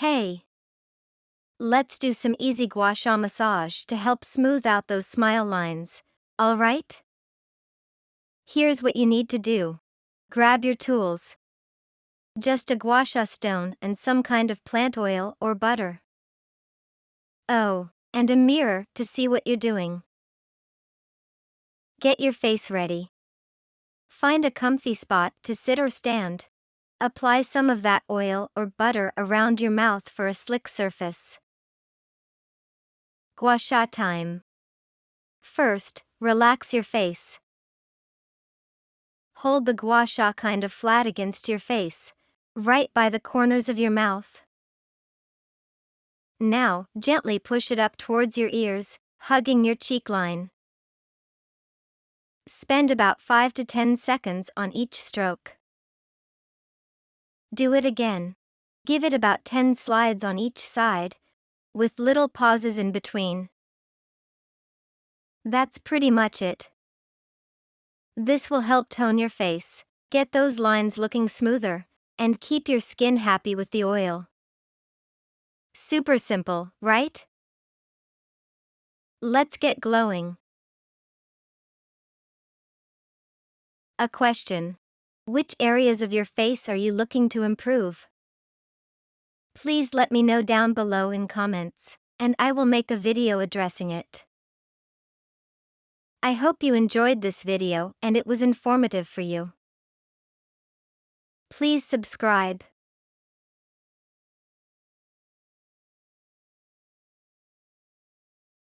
Hey! Let's do some easy Gua Sha massage to help smooth out those smile lines, alright? Here's what you need to do. Grab your tools. Just a Gua Sha stone and some kind of plant oil or butter. Oh, and a mirror to see what you're doing. Get your face ready. Find a comfy spot to sit or stand. Apply some of that oil or butter around your mouth for a slick surface. Gua Sha time. First, relax your face. Hold the Gua Sha kind of flat against your face, right by the corners of your mouth. Now, gently push it up towards your ears, hugging your cheek line. Spend about 5 to 10 seconds on each stroke. Do it again. Give it about 10 slides on each side, with little pauses in between. That's pretty much it. This will help tone your face, get those lines looking smoother, and keep your skin happy with the oil. Super simple, right? Let's get glowing. A question. Which areas of your face are you looking to improve? Please let me know down below in comments, and I will make a video addressing it. I hope you enjoyed this video and it was informative for you. Please subscribe.